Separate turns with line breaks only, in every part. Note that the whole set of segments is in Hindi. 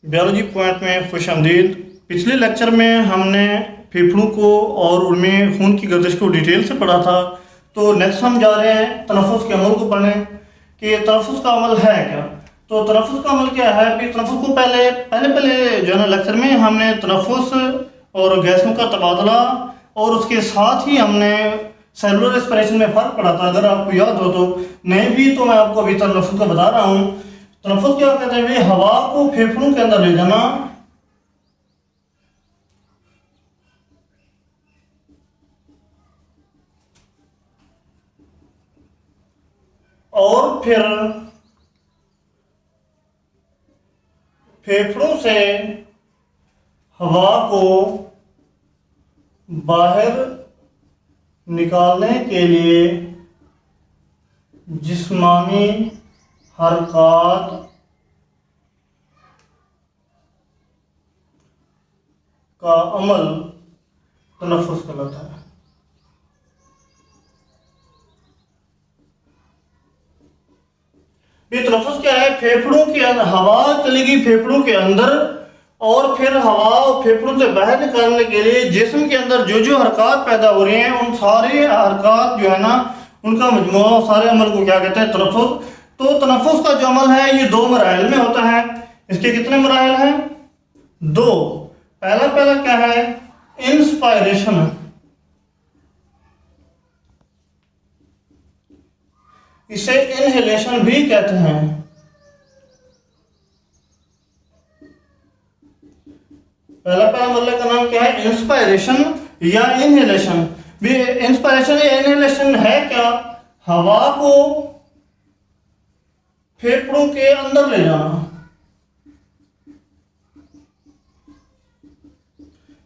बायोलॉजी पॉइंट में खुश आमदीद। पिछले लेक्चर में हमने फेफड़ों को और उनमें खून की गर्दिश को डिटेल से पढ़ा था। तो नेक्स्ट हम जा रहे हैं तनफ़ुस के अमल को पढ़ने कि तनफ़ुस का अमल है क्या। तो तनफ़ुस का अमल क्या है कि तनफ़ुस को पहले जो है ना लेक्चर में हमने तनफ़ुस और गैसों का तबादला और उसके साथ ही हमने सेलुलर रेस्पिरेशन में फ़र्क पढ़ा था। अगर आपको याद हो तो, नहीं भी तो मैं आपको अभी तनफ़ुस का बता रहा हूँ। तनफ़ुस क्या कहते हैं भाई, हवा को फेफड़ों के अंदर ले जाना और फिर फेफड़ों से हवा को बाहर निकालने के लिए जिस्मानी हरकत का अमल तनफ़ुस कहलाता है। ये तनफ़ुस क्या है, फेफड़ों के अंदर हवा चलेगी फेफड़ों के अंदर और फिर हवा फेफड़ों से बाहर निकालने के लिए जिस्म के अंदर जो जो हरकत पैदा हो रही हैं उन सारे हरकत जो है ना उनका मजमूआ, सारे अमल को क्या कहते हैं, तनफ़ुस। तो तनफ़ुस का जो अमल है ये दो मराहिल में होता है। इसके कितने मराहिल हैं? दो। पहला क्या है, इंस्पायरेशन। इसे इनहेलेशन भी कहते हैं। पहला मतलब का नाम क्या है, इंस्पायरेशन या इनहेलेशन। भी इंस्पायरेशन या इनहेलेशन है क्या, हवा को फेफड़ों के अंदर ले जाना।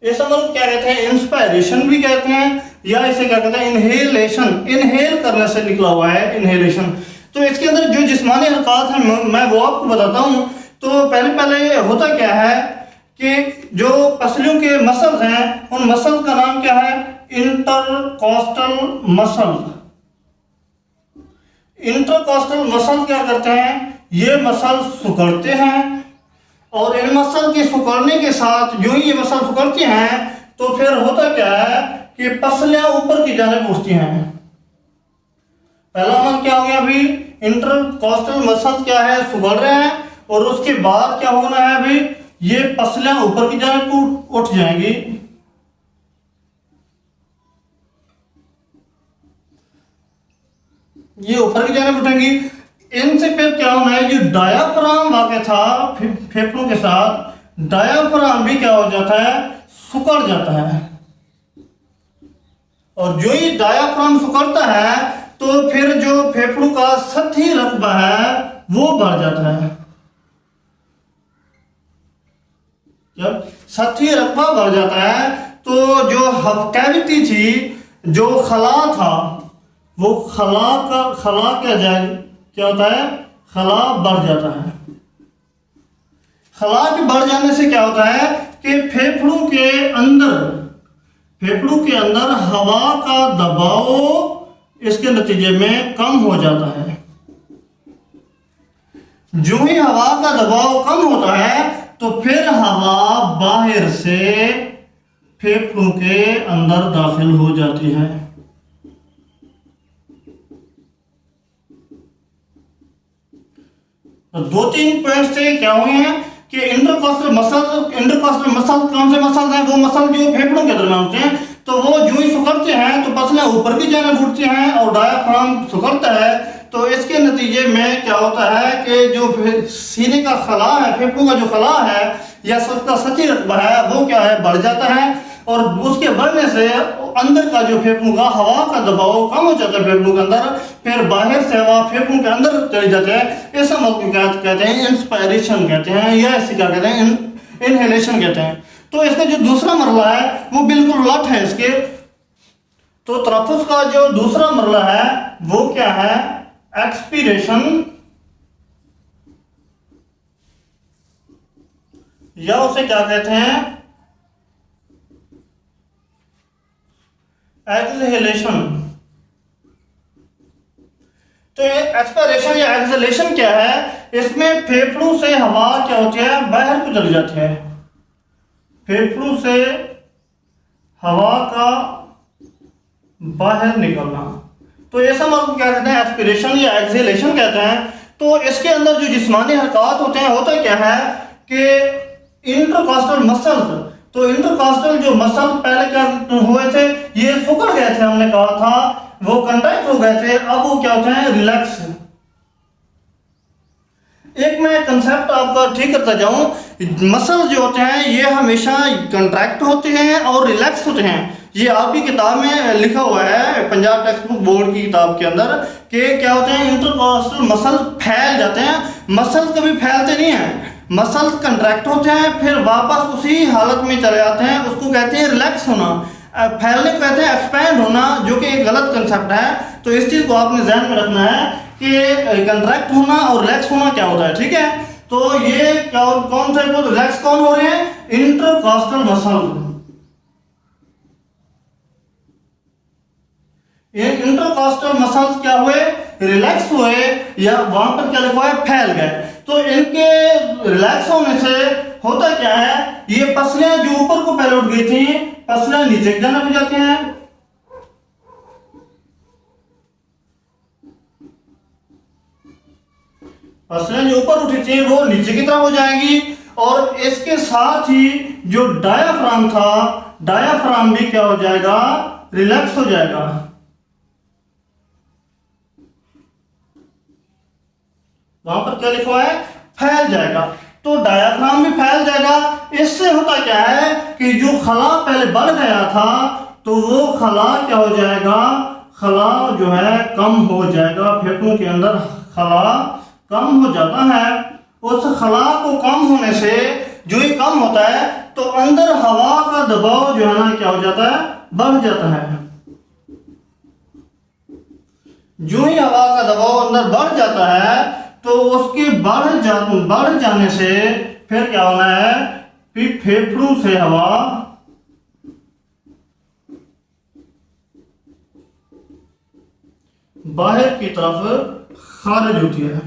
इस अमल को क्या कहते हैं, इंस्पायरेशन भी कहते हैं या इसे क्या कहते हैं, इनहेलेशन। इनहेल करने से निकला हुआ है इनहेलेशन। तो इसके अंदर जो जिस्मानी हरकत है मैं वो आपको बताता हूं। तो पहले होता क्या है कि जो पसलियों के मसल हैं उन मसल का नाम क्या है, इंटरकॉस्टल मसल। इंटरकॉस्टल मसल क्या करते हैं, ये मसल सिकुड़ते हैं और इन मसल के सिकुड़ने के साथ जो ही ये मसल सिकुड़ती हैं तो फिर होता क्या है कि पसलियां ऊपर की जानिब उठती हैं। पहला अमल क्या हो गया अभी, इंटरकॉस्टल मसल क्या है, सिकुड़ रहे हैं और उसके बाद क्या होना है अभी, ये पसलियां ऊपर की जानिब उठ जाएंगी। ये ऊपर की जानिब उठेंगी। इनसे फिर क्या होना है, जो डायाफ्राम वाक़ था फेफड़ों के साथ, डायाफ्राम भी क्या हो जाता है, सिकुड़ जाता है। और जो ही डायाफ्राम सिकुड़ता है तो फिर जो फेफड़ों का सतही रकबा है वो बढ़ जाता है। जब सतही रकबा बढ़ जाता है तो जो कैविटी थी, जो खला था, वो खला क्या होता है, खला बढ़ जाता है। खला के बढ़ जाने से क्या होता है कि फेफड़ों के अंदर हवा का दबाव इसके नतीजे में कम हो जाता है। जो ही हवा का दबाव कम होता है तो फिर हवा बाहर से फेफड़ों के अंदर दाखिल हो जाती है। तो दो तीन पॉइंट से क्या हुए हैं कि इंटरकॉस्टल मसल कौन से मसल हैं, वो मसल जो फेफड़ों के दरमियान होते हैं। तो वो जो ही सिकुड़ते हैं तो पसलियां ऊपर की जानिब उठती हैं और डायाफ्राम सिकुड़ता है। तो इसके नतीजे में क्या होता है कि जो सीने का खला है, फेफड़ों का जो खला है या सबका सतही रकबा है वो क्या है, बढ़ जाता है। और उसके बढ़ने से अंदर का जो फेफड़ों का हवा का दबाव कम हो जाता है फेफड़ों के अंदर, फिर बाहर से हवा फेफड़ों के अंदर चली जाती है। इस अमल को क्या कहते हैं, इंस्पायरेशन कहते हैं या इसे क्या कहते हैं, इनहेलेशन कहते हैं। तो इसका जो दूसरा मरला है वो बिल्कुल उलट है इसके। तो तनफ़ुस का जो दूसरा मरला है वो क्या है, एक्सपीरेशन या उसे क्या कहते हैं, एक्सहेलेशन। तो एक्सपायरेशन या एक्सहेलेशन क्या है इसमें फेफड़ों से हवा क्या होती है, बाहर को चली जाती है। फेफड़ों से हवा का बाहर निकलना, तो ऐसा मतलब क्या कहते हैं, एक्सपिरेशन या एक्सहेलेशन कहते हैं। तो इसके अंदर जो जिस्मानी हरकत होते हैं, होता क्या है कि इंटरकॉस्टल मसल्स, तो इंटरकॉस्टल जो मसल पहले क्या हुए थे, ये सिकुड़ गए थे, हमने कहा था वो कंट्रैक्ट हो गए थे, अब वो क्या होते हैं, रिलैक्स। एक मैं कंसेप्ट आपका ठीक करता जाऊं, मसल जो होते हैं ये हमेशा कंट्रैक्ट होते हैं और रिलैक्स होते हैं। ये आपकी किताब में लिखा हुआ है, पंजाब टेक्स्ट बुक बोर्ड की किताब के अंदर, कि क्या होते हैं, इंटरकॉस्टल मसल फैल जाते हैं। मसल कभी फैलते नहीं हैं, मसल कंट्रैक्ट होते हैं फिर वापस उसी हालत में चले जाते हैं, उसको कहते हैं रिलैक्स होना। फैलने को कहते हैं एक्सपैंड होना, जो कि एक गलत कंसेप्ट है। तो इस चीज को आपने ध्यान में रखना है कि कंट्रैक्ट होना और रिलैक्स होना क्या होता है, ठीक है। तो ये क्या, कौन से रिलैक्स कौन हो रहे हैं, इंटरकॉस्टल मसल। ये इंटरकॉस्टल मसल्स क्या हुए, रिलैक्स हुए, या वहां पर क्या लिखा है, फैल गए। तो इनके रिलैक्स होने से होता क्या है, ये पसलियां जो ऊपर को पहले उठ गई थी, पसलियां नीचे की जाने लग जाती हैं। पसलियां जो ऊपर उठी थी वो नीचे की तरफ हो जाएंगी, और इसके साथ ही जो डायाफ्राम था, डायाफ्राम भी क्या हो जाएगा, रिलैक्स हो जाएगा। वहां पर क्या लिखा है, फैल जाएगा। तो डायाफ्राम भी फैल जाएगा। इससे होता क्या है कि जो खला पहले बढ़ गया था, तो वो खला क्या हो जाएगा, खला जो है कम हो जाएगा। फेफड़ों के अंदर खला कम हो जाता है। उस खला को कम होने से जो ये कम होता है, तो अंदर हवा का दबाव जो है ना क्या हो जाता है, बढ़ जाता है। जो ही हवा का दबाव अंदर बढ़ जाता है, तो उसके बढ़ जाने से फिर क्या होना है, फिर फेफड़ों से हवा बाहर की तरफ खारिज होती है।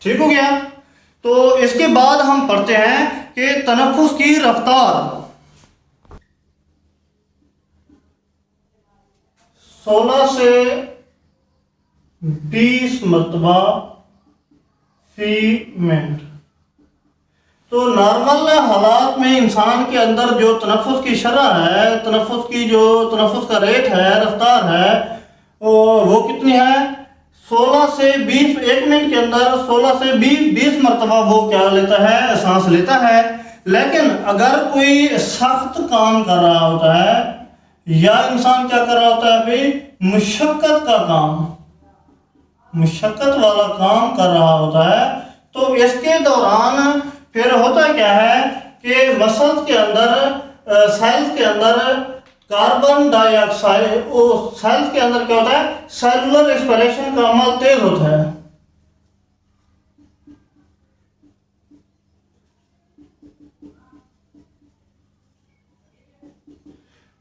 ठीक हो गया। तो इसके बाद हम पढ़ते हैं कि तनफ्फुस की रफ्तार 16 से 20 मरतबा फी मिनट। तो नॉर्मल हालात में इंसान के अंदर जो तनफ्फुस की शरह है, तनफ्फुस की जो तनफ्फुस का रेट है, रफ्तार है, वो कितनी है, 16 से 20, एक मिनट के अंदर 16 से 20 मरतबा वो क्या लेता है, सांस लेता है। लेकिन अगर कोई सख्त काम कर रहा होता है, या इंसान क्या कर रहा होता है, अभी मुशक्कत का काम, मुशक्कत वाला काम कर रहा होता है, तो इसके दौरान फिर होता क्या है कि मसल्स के अंदर, सेल्स के अंदर कार्बन डाइऑक्साइड, वो सेल्स के अंदर क्या होता है, सेलुलर रेस्पिरेशन का अमल तेज होता है।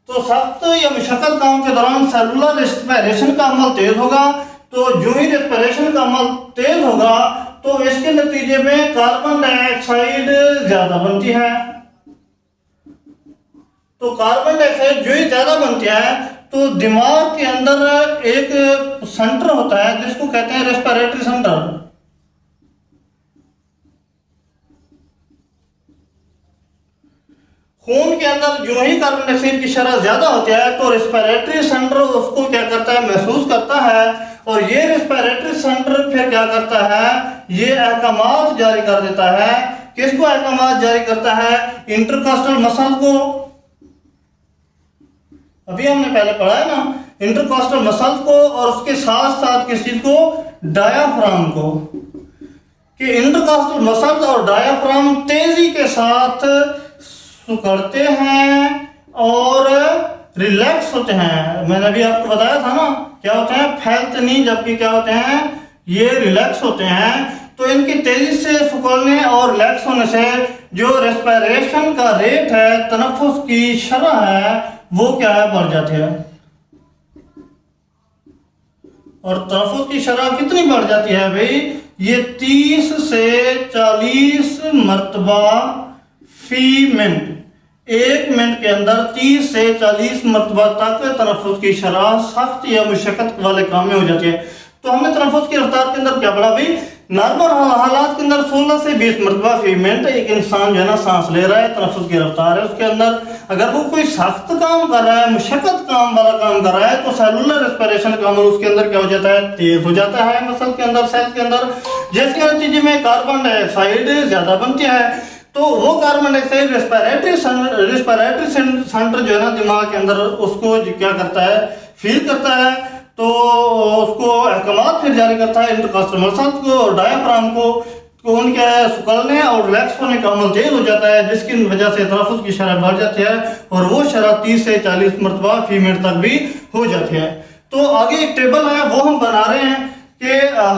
तो सख्त या मुशक्कत काम के दौरान सेलुलर रेस्पिरेशन का अमल तेज होगा। तो जो ही रेस्पिरेशन का अमल तेज होगा, तो इसके नतीजे में कार्बन डाइऑक्साइड ज्यादा बनती है। तो कार्बन डाइऑक्साइड जो ही ज्यादा बनती है, तो दिमाग के अंदर एक सेंटर होता है जिसको कहते हैं रेस्पिरेटरी सेंटर। खून के अंदर जो ही कार्बन डाइऑक्साइड की शरह ज्यादा होती है, तो रेस्पिरेटरी सेंटर उसको क्या करता है, महसूस करता है, और ये रेस्पिरेटरी सेंटर फिर क्या करता है, ये अहकामात जारी कर देता है। किसको अहकामात जारी करता है, इंटरकॉस्टल मसल को। अभी हमने पहले पढ़ा है ना, इंटरकॉस्टल मसल को, और उसके साथ साथ किस चीज को, डायाफ्राम को, कि इंटरकॉस्टल मसल और डायाफ्राम तेजी के साथ सुकड़ते हैं और रिलैक्स होते हैं। मैंने अभी आपको बताया था ना, क्या होते हैं, फैलते नहीं, जबकि क्या होते हैं, ये रिलैक्स होते हैं। तो इनकी तेजी से सिकुड़ने और रिलैक्स होने से जो रेस्पिरेशन का रेट है, तनफ्फुस की शरह है, वो क्या है, बढ़ जाती है। और तहफ़्फ़ुज़ की शरह कितनी बढ़ जाती है भाई, ये 30 से 40 मरतबा फी मिनट, 1 मिनट के अंदर 30 से 40 मरतबा तक तनफ़्फ़ुज़ की शरह सख्त या मुशक्क़त वाले काम में हो जाती है। तो हमने तनफ़्फ़ुज़ की रफ्तार के अंदर क्या पढ़ा भाई, नॉर्मल हालात के अंदर 16 से 20 मरतबा फी मिनट एक इंसान जो है ना सांस ले रहा है, तनफ़्फ़ुज़ की रफ्तार है उसके अंदर। अगर वो कोई सख्त काम कर रहा है, मुशक्क़त काम वाला काम कर रहा है, तो सेलुलर रेस्पिरेशन का अमल उसके अंदर क्या हो जाता है, तेज हो जाता है मसल के अंदर, सेल के अंदर, जिसके नतीजे में कार्बन डाइऑक्साइड ज़्यादा बनती है। तो वो कार्बन डाइऑक्साइड रेस्पिरेटरी सेंटर जो है ना दिमाग के अंदर, उसको क्या करता है, फील करता है, तो उसको अहकामात फिर जारी करता है इंटरकॉस्टल मसल्स को और डायफ्राम को उनके सुकलने और रिलैक्स होने का अमल तेज हो जाता है, जिसकी वजह से तनफ़्फ़ुज़ की शरह बढ़ जाती है और वो शरह 30 से 40 मरतबा फी मिनट तक भी हो जाती है। तो आगे एक टेबल है वो हम बना रहे हैं कि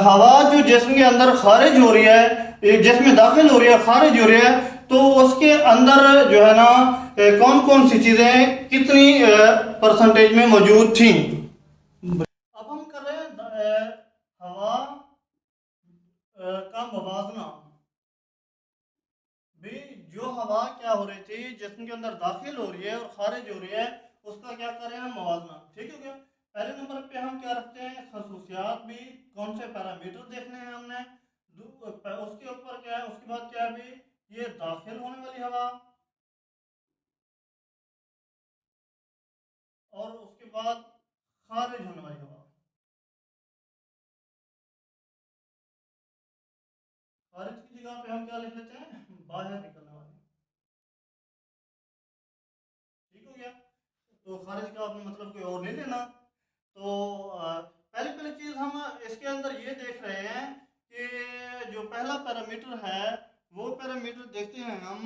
हवा जो जिस्म के अंदर खारिज हो रही है, जिस्म में दाखिल हो रही है, खारिज हो रही है, तो उसके अंदर जो है ना कौन कौन सी चीज़ें कितनी परसेंटेज में मौजूद थी। अब हम कर रहे हैं हवा का मुवाजना। भी जो हवा क्या हो रही थी, जिस्म के अंदर दाखिल हो रही है और खारिज हो रही है, उसका क्या कर रहे हैं हम, मुवाजना। ठीक हो गया। पहले नंबर पे हम क्या रखते हैं, खसूसियात भी, कौन से पैरामीटर देखने हैं हमने, उसके ऊपर क्या है, उसके बाद क्या है भी, ये दाखिल होने वाली हवा, और उसके बाद खारिज होने वाली हवा। खारिज की जगह पे हम क्या लिख लेते हैं, बाहर निकलने वाली। ठीक हो गया। तो खारिज का आपने मतलब कोई और नहीं लेना। तो पहली पहली चीज हम इसके अंदर ये देख रहे हैं कि जो पहला पैरामीटर है वो पैरामीटर देखते हैं हम।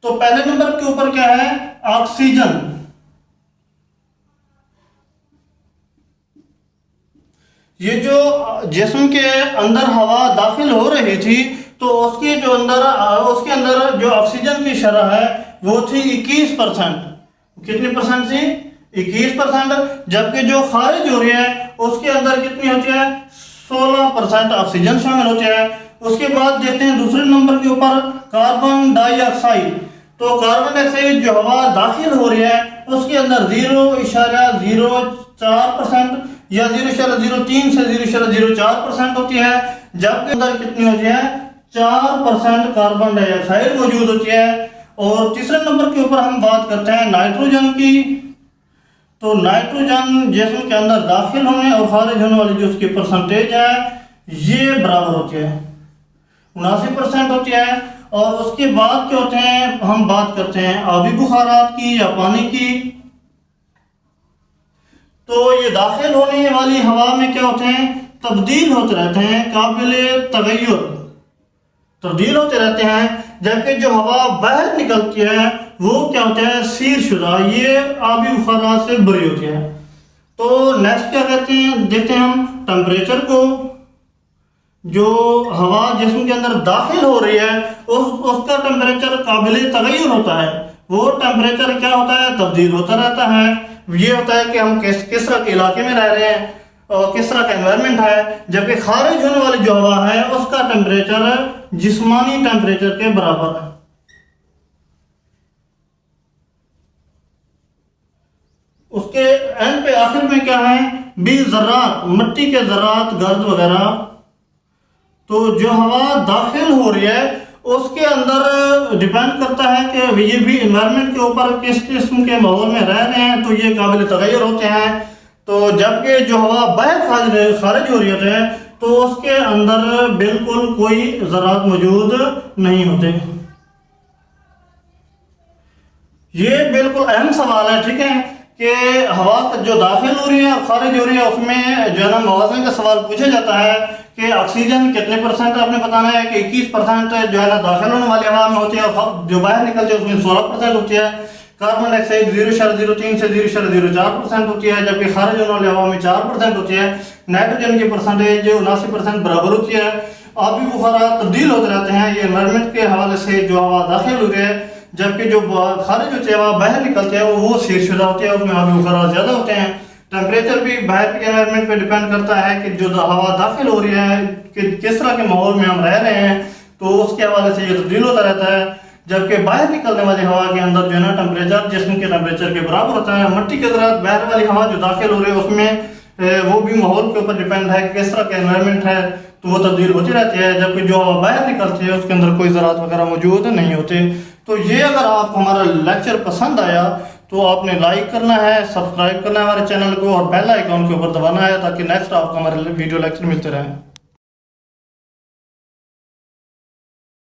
तो पहले नंबर के ऊपर क्या है, ऑक्सीजन। ये जो जिस्म के अंदर हवा दाखिल हो रही थी, तो उसके जो अंदर उसके अंदर जो ऑक्सीजन की शरह है वो थी 21%। कितनी परसेंट थी, 21%। जबकि जो खारिज हो रही है उसके अंदर कितनी होती है, 16% ऑक्सीजन शामिल होती है। उसके बाद देखते हैं दूसरे नंबर के ऊपर कार्बन डाइऑक्साइड। तो कार्बन डाइऑक्साइड जो हवा दाखिल हो रही है उसके अंदर 0.04% या 0.03 से 0.04% होती है, जबकि अंदर कितनी होती है, 4% कार्बन डाइऑक्साइड मौजूद होती है। और तीसरे नंबर के ऊपर हम बात करते हैं नाइट्रोजन की। तो नाइट्रोजन जिस्म के अंदर दाखिल होने और खारिज होने वाली जो उसकी परसेंटेज है ये बराबर होती है, 79% होती है। और उसके बाद क्या होते हैं, हम बात करते हैं आबी बुखारात की या पानी की। तो ये दाखिल होने वाली हवा में क्या होते हैं, तब्दील होते रहते हैं, काबिले तगय्युर, तब्दील होते रहते हैं। जबकि जो हवा बाहर निकलती है वो क्या होता है, सीर शुदा, ये आबी बुखारात से बरी होती है। तो नेक्स्ट क्या कहते हैं, देखते हैं हम टेम्परेचर को। जो हवा जिस्म के अंदर दाखिल हो रही है उसका टेम्परेचर काबिले तगय्युर होता है। वो टेम्परेचर क्या होता है, तब्दील होता रहता है। ये होता है कि हम किस तरह के इलाके में रह रहे हैं और किस तरह का एनवायरनमेंट है। जबकि खारिज होने वाली जो हवा है उसका टेम्परेचर जिस्मानी टेम्परेचर के बराबर है। उसके एंड पे आखिर में क्या है, भी जर्रात, मिट्टी के जर्रात, गर्द वगैरह। तो जो हवा दाखिल हो रही है उसके अंदर डिपेंड करता है कि ये भी इन्वायरमेंट के ऊपर किस किस्म के माहौल में रह रहे हैं, तो ये काबिल तगय्युर होते हैं। तो जबकि जो हवा बाहर खारिज हो रही होती है तो उसके अंदर बिल्कुल कोई ज़रात मौजूद नहीं होते। ये बिल्कुल अहम सवाल है, ठीक है, कि हवा जो दाखिल हो रही है और खारिज हो रही है उसमें जो है ना मुवाज़ने का सवाल पूछा जाता है कि ऑक्सीजन कितने परसेंट आपने बताना है कि 21% जो है ना दाखिल होने वाली हवा में होती है और जो बाहर निकलती है उसमें 16% होती है। कार्बन डाइऑक्साइड 0.03 से 0.04% होती है, जबकि खारिज होने वाली हवा में 4% होती है। नाइट्रोजन की परसेंटेज 79% बराबर होती है। आबी बुखारात तब्दील होते रहते हैं, ये एनवायरनमेंट के हवाले से जो हवा दाखिल हो रही है, जबकि जो खारिज होती है वह बाहर निकलती है वो शीर्षुदा होती है, उसमें आबी बुखार ज़्यादा होते हैं। टेम्परेचर भी बाहर के एनवायरनमेंट पे डिपेंड करता है कि जो हवा दाखिल हो रही है कि किस तरह के माहौल में हम रह रहे हैं, तो उसके हवाले से ये तब्दील होता रहता है। जबकि बाहर निकलने वाली हवा के अंदर जो है ना टेम्परेचर जिस्म के टेम्परेचर के बराबर होता है। मट्टी के ज़रात बाहर वाली हवा जो दाखिल हो रही है उसमें वो भी माहौल के ऊपर डिपेंड है कि किस तरह का एनवायरनमेंट है, तो वो तब्दील होती रहती है। जबकि जो हवा बाहर निकलती है उसके अंदर कोई ज़रात वगैरह मौजूद नहीं होते। तो ये अगर आपको हमारा लेक्चर पसंद आया तो आपने लाइक करना है, सब्सक्राइब करना है हमारे चैनल को और बेल आइकॉन के ऊपर दबाना है ताकि नेक्स्ट आपको हमारे वीडियो लेक्चर मिलते रहें।